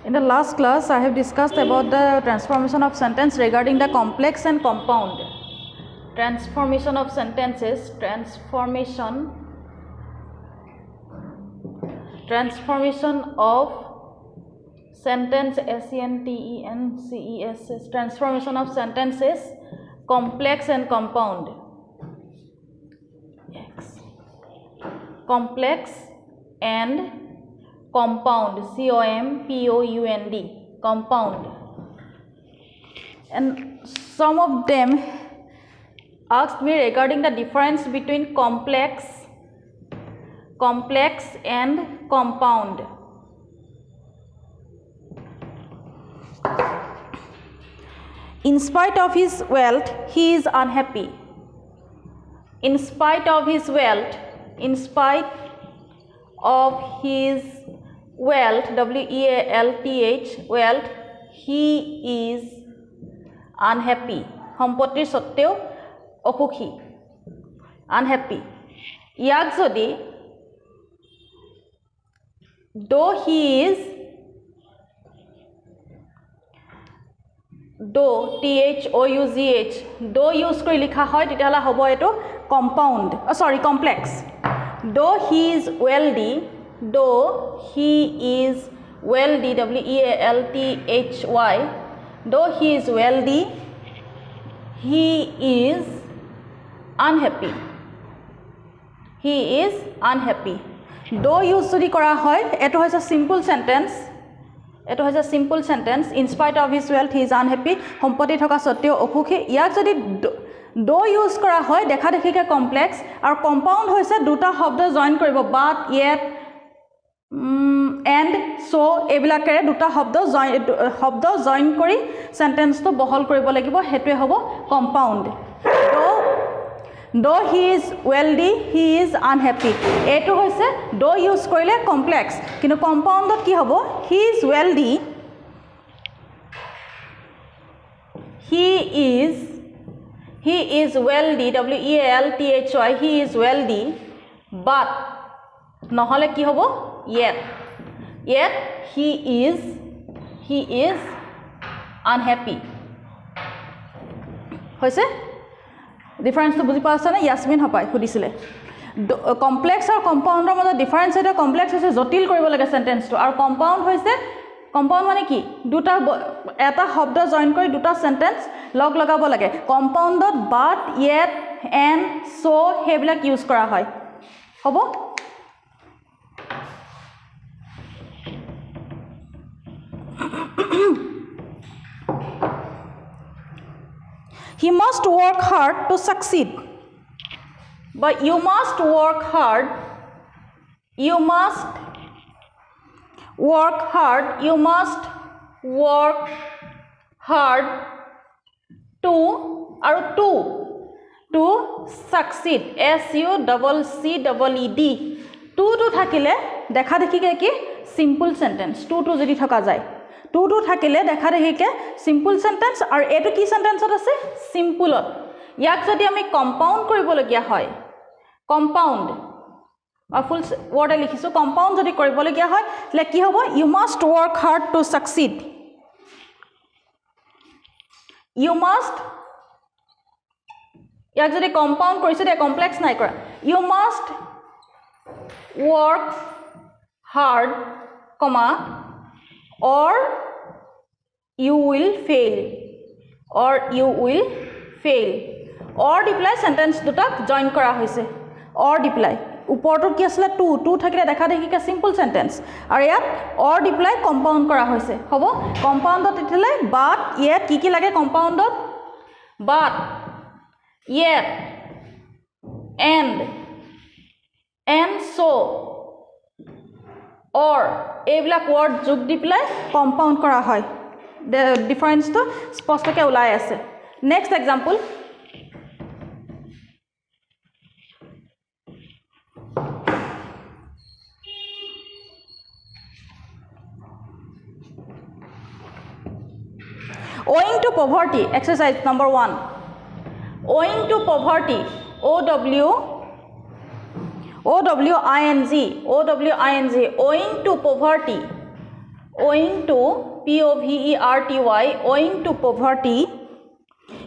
In the last class, I have discussed about the transformation of sentence regarding the complex and compound. Transformation of sentences, transformation of sentence, SENTENCES, transformation of sentences, complex and compound. Yes. Complex and compound, COMPOUND, compound. And some of them asked me regarding the difference between complex and compound. In spite of his wealth, he is unhappy. In spite of his wealth, WEALTH, wealth, he is unhappy. সম্পত্তিৰ সত্ত্বেও অসুখী, unhappy. ইয়াক যদি though he is, though THOUGH, though use কৰি লিখা হয় তেতিয়াহ'লে হ'ব এইটো compound, complex. Though he is wealthy, WEALTHY, though he is wealthy, he is unhappy. He is unhappy. Though use যদি কৰা হয় এটো হৈছে simple sentence. এটো হৈছে simple sentence. In spite of his wealth, he is unhappy. সম্পত্তি থকা সত্ত্বেও অসুখী. ইয়াক যদি though use কৰা হয় দেখা দেখিকে complex আৰু compound হৈছে দুটা শব্দ জয়েন কৰিব but, yet, and, so এইবিলাকেৰে দুটা শব্দ জয়েন কৰি সেন্টেন্সটো বহল কৰিব লাগিব হেতুৱে হ'ব compound. Though he is wealthy, he is unhappy. এইটো হৈছে though use কৰিলে complex কিন্তু compoundত কি হ'ব he is wealthy, he is wealthy, WEALTHY, he is wealthy, but নহলে কি হ'ব yet he is unhappy. হৈছে ডিফাৰেন্সটো বুজি পাইছা নে? ইয়াসমিন হপাই সুধিছিলে কমপ্লেক্স আৰু কম্পাউণ্ডৰ মাজত ডিফাৰেন্স এটা কমপ্লেক্স হৈছে জটিল কৰিব লাগে সেন্টেন্সটো আৰু কম্পাউণ্ড মানে কি দুটা এটা শব্দ জয়েন কৰি দুটা সেন্টেন্স লগাব লাগে কম্পাউণ্ডত but, yet, and, so সেইবিলাক ইউজ কৰা হয় হ'ব He must work hard to succeed. But you must work hard. You must work hard. You must work hard to succeed. SUCCEED. To থাকিলে দেখা দেখিকে কি simple sentence. To যদি থকা যায় to থাকিলে দেখা দেখিকে simple sentence আৰু এটো কি সেন্টেন্সত আছে সিম্পলত ইয়াক যদি আমি কম্পাউন্ড কৰিব লগিয়া হয় কম্পাউন্ড ফুল ওয়াৰ্ডে লিখিছো কম্পাউন্ড যদি কৰিব লগিয়া হয় লে কি হ'ব you must work hard to succeed. You must ইয়াক যদি কম্পাউন্ড কৰিছে দে কমপ্লেক্স নাই কৰা you must work hard, or you will fail. Or reply sentence দুটাক জয়েন কৰা হৈছে or reply ওপৰটো কি আছিল to থাকিলে দেখা দেখিকে simple sentence আৰু ইয়াত or reply compound কৰা হৈছে হ'ব compoundত ইতলে but, yet কি লাগে compoundত but, yet, and, so or এইবিলাক ওয়ার্ড যোগ দি পেলাই কম্পাউন্ড কৰা হয় ডিফারেন্সটো স্পষ্টকৈ ওলাই আছে next example owing to poverty exercise number 1 owing to poverty OWING, owing to poverty, owing to poverty, owing to poverty,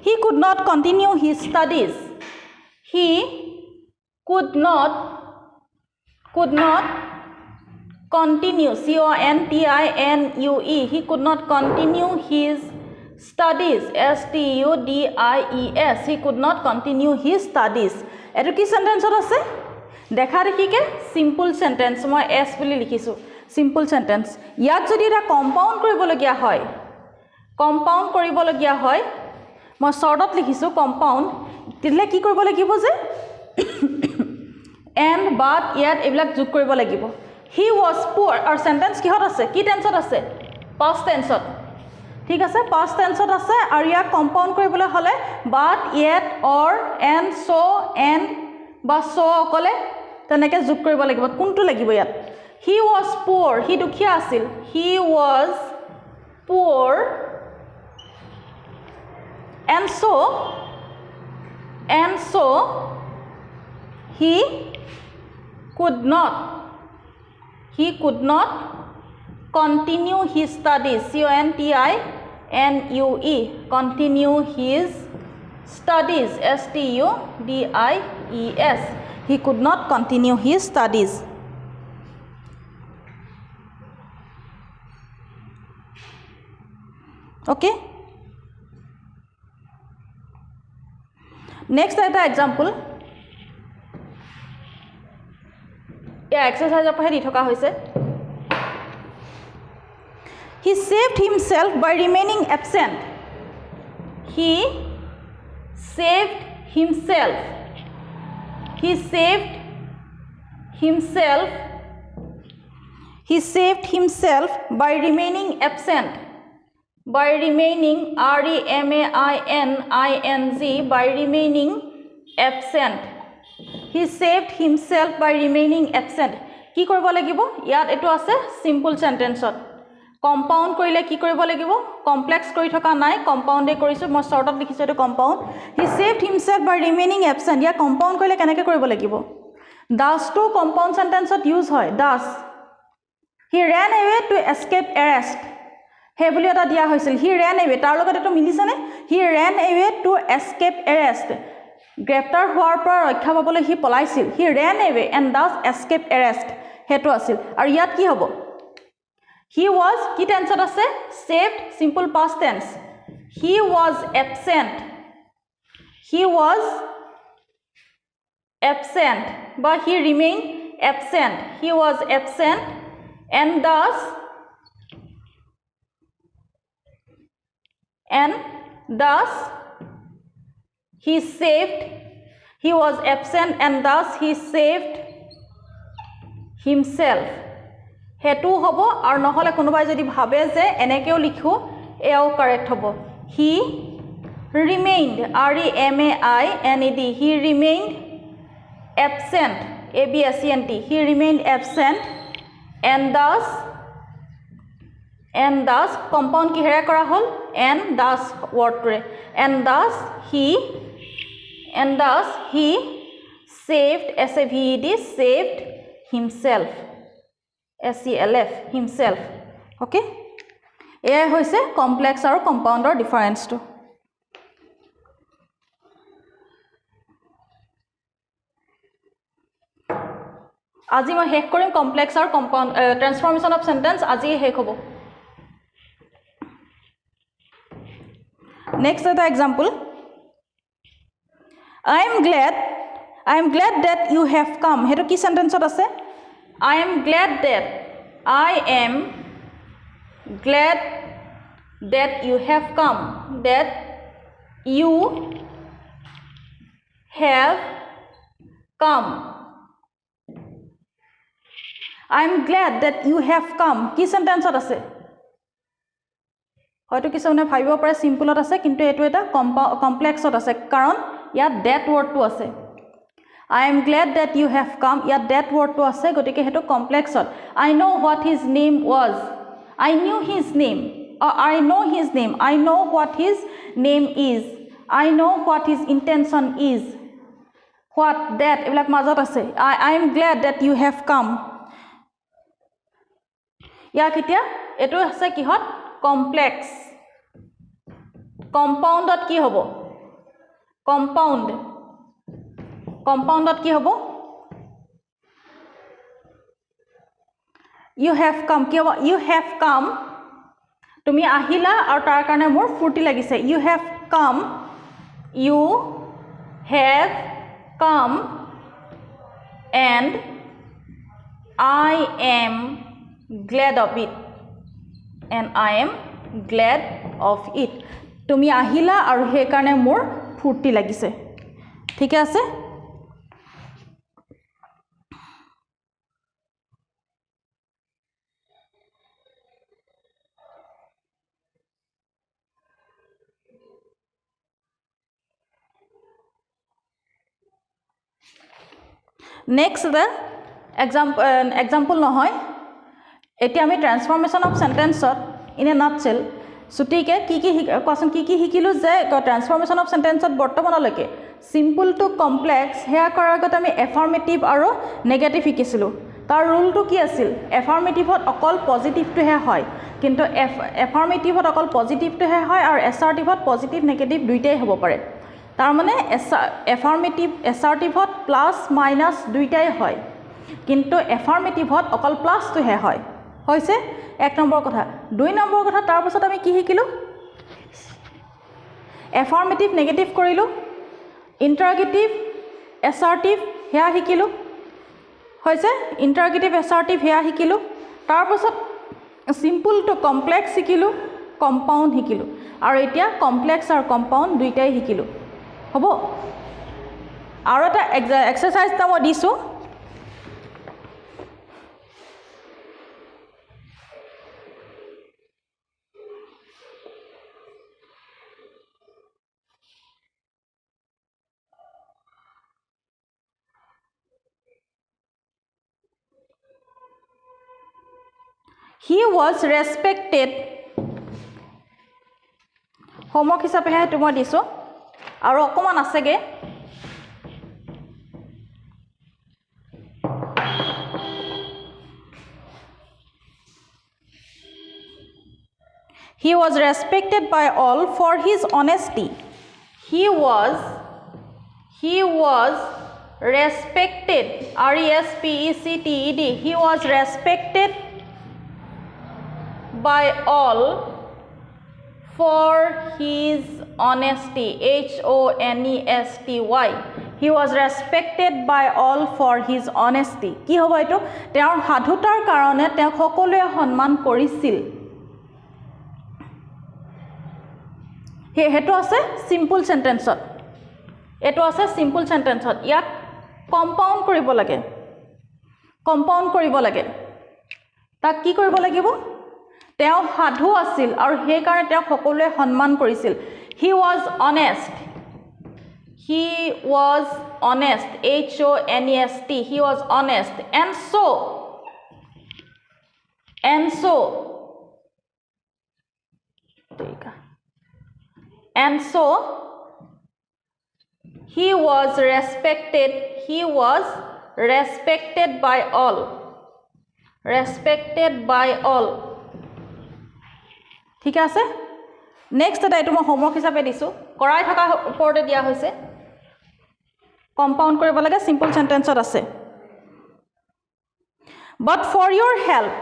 he could not continue his studies. He could not continue, continue, he could not continue his studies, studies, he could not continue his studies. এটো কি সেন্টেন্সত আছে দেখা দেখিকে simple sentence মই এস বুলি লিখিছো simple sentence ইয়াত যদি এটা কম্পাউন্ড কৰিবলগীয়া হয় মই শৰ্টত লিখিছো কম্পাউন্ড তিলে কি কৰিব লাগিব যে and but yet এবিলাক যোগ কৰিব লাগিব he was poor আৰু সেন্টেন্স কিহত আছে কি টেন্সত আছে past tenseত ঠিক আছে past tenseত আছে আৰু ইয়াক কম্পাউন্ড কৰিবলৈ হলে but yet or and so and বা so অকলে তেনেকে যোগ কৰিব লাগিব কোনটো লাগিব ইয়াত he was poor he দুখীয়া আছিল he was poor and so he could not continue his studies continue continue his studies studies he could not continue his studies okay next example exercise of di thoka hoise he saved himself by remaining absent he saved himself by remaining absent by remaining REMAINING by remaining absent he saved himself by remaining absent কি কৰিব লাগিব ইয়াত এটো আছে simple সেন্টেন্সত compound কৰিলে কি কৰিব লাগিব কমপ্লেক্স কৰি থকা নাই কম্পাউন্ডে কৰিছো মই শৰ্টত লিখিছো এটো compound he saved himself by remaining absent ইয়া কম্পাউন্ড কৰিলে কেনেকৈ কৰিব লাগিব does to কম্পাউন্ড সেন্টেন্সত ইউজ হয় does he ran away to escape arrest হে বুলি এটা দিয়া হৈছিল he ran away তাৰ লগত এটো মিলিছে নে he ran away to escape arrest গ্ৰেপ্তাৰ হোৱাৰ পৰা ৰক্ষা পাবলৈ হি পলাইছিল he ran away and thus escaped arrest হেতু আছিল আৰু ইয়াত কি হ'ব he was কি টেন্সত আছে saved simple past tense he was absent but he remained absent he was absent and thus he was absent and thus he saved himself হেতু হ'ব আৰু নহলে কোনোবাই যদি ভাবে যে এনেকেও লিখো এও কাৰেক্ট হ'ব he remained REMAINED he remained absent he remained absent and thus compound কিহেৰে কৰা হল and thus word ৰে and thus he saved saved himself SELF himself okay এ হৈছে কমপ্লেক্স আৰু কম্পাউণ্ডৰ ডিফাৰেন্সটো আজি মই শেষ কৰিম কমপ্লেক্স আৰু কম্পাউণ্ড ট্ৰান্সফৰমেশন অফ সেন্টেন্স আজি শেষ হ'ব next other example I am glad that you have come hetu ki sentence ot ase I am glad that you have come that you have come I am glad that you have come ki sentence ot ase হয়তো কিছুমানে ভাবিব পাৰে সিম্পলত আছে কিন্তু এটো এটা কমপ্লেক্সত আছে কাৰণ ইয়াত that wordটো আছে I am glad that you have come ইয়াত that wordটো আছে গতিকে হেতু কমপ্লেক্সত I know what his name was I knew his name or I know his name I know what his name is I know what his intention is what that এবিলাক মাজত আছে I am glad that you have come ইয়াক এতিয়া এটো আছে কিহত complex কম্পাউণ্ডত কি হ'ব কম্পাউণ্ডত কি হ'ব you have come কি হ'ব you have come তুমি আহিলা আৰু তাৰ কাৰণে মোৰ ফুৰ্তি লাগিছে you have come and I am glad of it তুমি আহিলা আৰু সেই কাৰণে মোৰ ফুৰ্তি লাগিছে ঠিক আছে next the example নহয় এতিয়া আমি ট্ৰান্সফৰমেশন অফ সেন্টেন্সত ইন এ নাটসেল সুটিকে কি কোৱেশ্চন কি শিকিলো যে ট্ৰান্সফৰমেশন অফ সেন্টেন্সত বৰ্তমানলৈকে সিম্পল টু কমপ্লেক্স হেয়া কৰাৰ আগত আমি এফাৰ্মেটিভ আৰু নেগেটিভ শিকিছিলো তাৰ ৰুলটো কি আছিল এফাৰ্মেটিভত অকল পজিটিভটোহে হয় কিন্তু এফাৰ্মেটিভত অকল পজিটিভটোহে হয় আৰু এছাৰ্টিভত পজিটিভ নেগেটিভ দুইটাই হ'ব পাৰে তাৰ মানে এফাৰ্মেটিভ এছাৰ্টিভত প্লাস মাইনাস দুইটাই হয় কিন্তু এফাৰ্মেটিভত অকল প্লাসটোহে হয় হৈছে এক নম্বৰ কথা দুই নম্বৰ কথা তাৰ পাছত আমি কি শিকিলো এফাৰ্মেটিভ নেগেটিভ কৰিলো ইন্টাৰগেটিভ এছাৰ্টিভ হেয়া শিকিলো হৈছে ইন্টাৰগেটিভ এছাৰ্টিভ হেয়া শিকিলো তাৰ পাছত সিম্পল টু কমপ্লেক্স শিকিলো কম্পাউণ্ড শিকিলো আৰু এতিয়া কমপ্লেক্স আৰু কম্পাউণ্ড দুইটাই শিকিলো হ'ব আৰু এটা এক্সাৰসাইজ এটা মই দিছো He was respected homework হিচাপে হে তুমি দিছো আৰু অকমান আছেগে He was respected by all for his honesty He was respected RESPECTED He was respected by all for his honesty HONESTY He was respected by all for his honesty কি হ'ব এটো তেওঁৰ সাধুতাৰ কাৰণে তেওঁ সকলোৱে সন্মান কৰিছিল হেটো আছে সিম্পল সেন্টেন্সত এটো আছে সিম্পল সেন্টেন্সত ইয়াক কম্পাউণ্ড কৰিব লাগে তাক কি কৰিব লাগিব তেওঁ সাধু আছিল আৰু সেই কাৰণে তেওঁ সকলোৱে সন্মান কৰিছিল He was honest HONEST He was honest and so he was respected by all ঠিক আছে নেক্সট এটা এটো মই হোমৱৰ্ক হিচাপে দিছো কৰাই থকা ওপৰতে দিয়া হৈছে কম্পাউণ্ড কৰিব লাগে সিম্পল সেন্টেন্সত আছে but for your help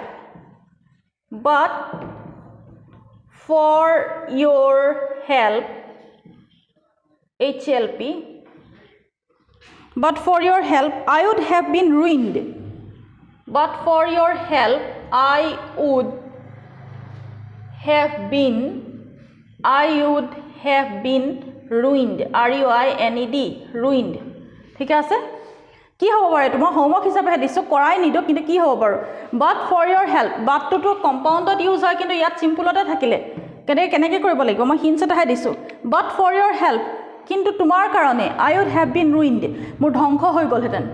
HLP but for your help I would have been ruined I would have been ruined RUINED ruined ঠিক আছে কি হ'ব বাৰু এটো মই হোমৱৰ্ক হিচাপে দিছো কৰাই নিদো কিন্তু কি হ'ব বাৰু but for your help but to কম্পাউণ্ডত ইউজ হয় কিন্তু ইয়াত সিম্পলতে থাকিলে কেনেকৈ কৰিব লাগিব মই হিন্টছ এটা দিছো but for your help কিন্তু তোমাৰ কাৰণে I would have been ruined মোৰ ধ্বংস হৈ গলহেতেন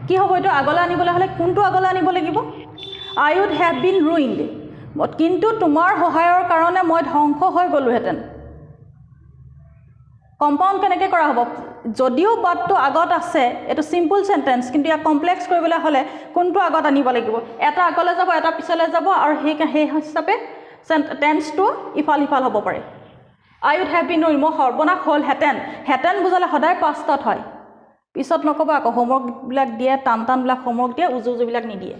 কি হ'ব এটো আগলৈ আনিবলৈ হলে কোনটো আগলৈ আনিব লাগিব I would have been ruined কিন্তু তোমাৰ সহায়ৰ কাৰণে মই ধ্বংস হৈ গলোহেতেন কম্পাউণ্ড কেনেকৈ কৰা হ'ব যদিও বাটটো আগত আছে এইটো সিম্পল সেন্টেন্স কিন্তু ইয়া কমপ্লেক্স কৰিবলৈ হলে কোনটো আগত আনিব লাগিব এটা আগলৈ যাব এটা পিছলৈ যাব আৰু সেই হিচাপে টেন্সটো ইফাল সিফাল হ'ব পাৰে I would have been knowing মই সৰ্বনাশ হ'ল হেতেন বুজালে সদায় পাষ্টত হয় পিছত নকবা আকৌ হোমৱৰ্ক বিলাক দিয়ে টান বিলাক হোমৱৰ্ক দিয়ে উজুবিলাক নিদিয়ে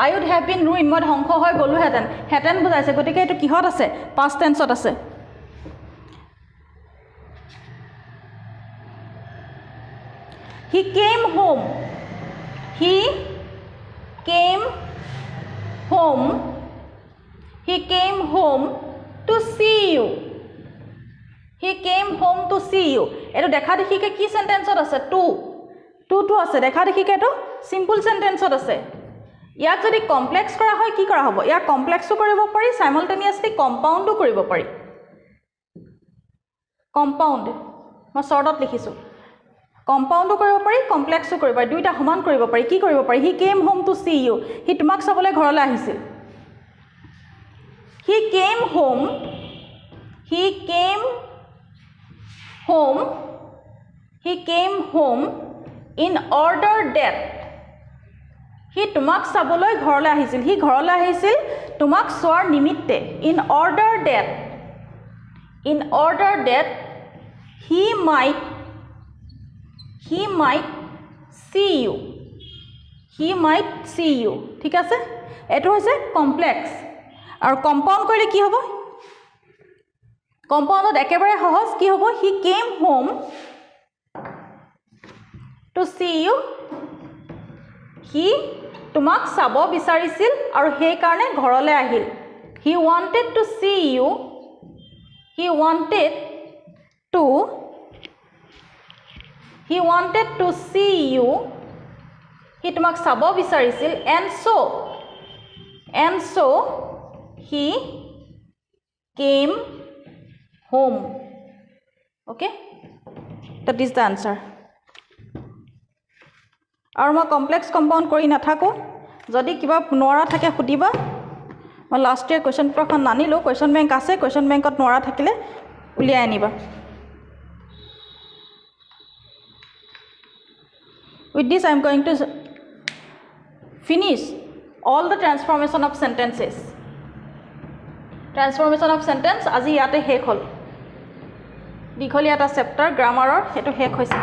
I would have been ruined মই ধ্বংস হৈ গলো হেতেন বুজাইছে গতিকে এইটো কিহত আছে পাষ্ট টেন্সত আছে He came home He came home to see you He came home to see you এটো দেখা দেখিকে কি সেন্টেন্সত আছে টু আছে দেখা দেখিকে এটো সিম্পল সেন্টেন্সত আছে ইয়াক যদি কমপ্লেক্স কৰা হয় কি কৰা হ'ব ইয়াক কমপ্লেক্সও কৰিব পাৰি সাইমলটেনিয়াছলি কম্পাউণ্ডও কৰিব পাৰি কম্পাউণ্ড মই শৰ্টত লিখিছো কম্পাউণ্ডও কৰিব পাৰি কমপ্লেক্সও কৰিব পাৰি দুইটা সমান কৰিব পাৰি কি কৰিব পাৰি he came home to see you he তোমাক চাবলৈ ঘৰলৈ আহিছিল he came home in order that হি তোমাক চাবলৈ ঘৰলৈ আহিছিল হি ঘৰলৈ আহিছিল তোমাক চোৱাৰ নিমিত্তে in order that he might see you ঠিক আছে এটো হৈছে কমপ্লেক্স আৰু কম্পাউণ্ড কৰিলে কি হ'ব কম্পাউণ্ডত একেবাৰে সহজ কি হ'ব he came home to see you he তোমাক চাব বিচাৰিছিল আৰু সেই কাৰণে ঘৰলৈ আহিল হি wanted to see you he wanted to see you হি তোমাক চাব বিচাৰিছিল and so he came home okay that is the answer আৰু মই কমপ্লেক্স কম্পাউণ্ড কৰি নাথাকো যদি কিবা নোৱাৰা থাকে সুধিবা মই লাষ্ট ইয়াৰ কোৱেশ্চন পেপাৰখন নানিলো কোৱেশ্চন বেংক আছে কোৱেশ্চন বেংকত নোৱাৰা থাকিলে উলিয়াই আনিবা with this I am going to finish all the transformation of sentences আজি ইয়াতে শেষ হ'ল দীঘলীয়া এটা চেপ্টাৰ গ্ৰামাৰৰ হেতু শেষ হৈছে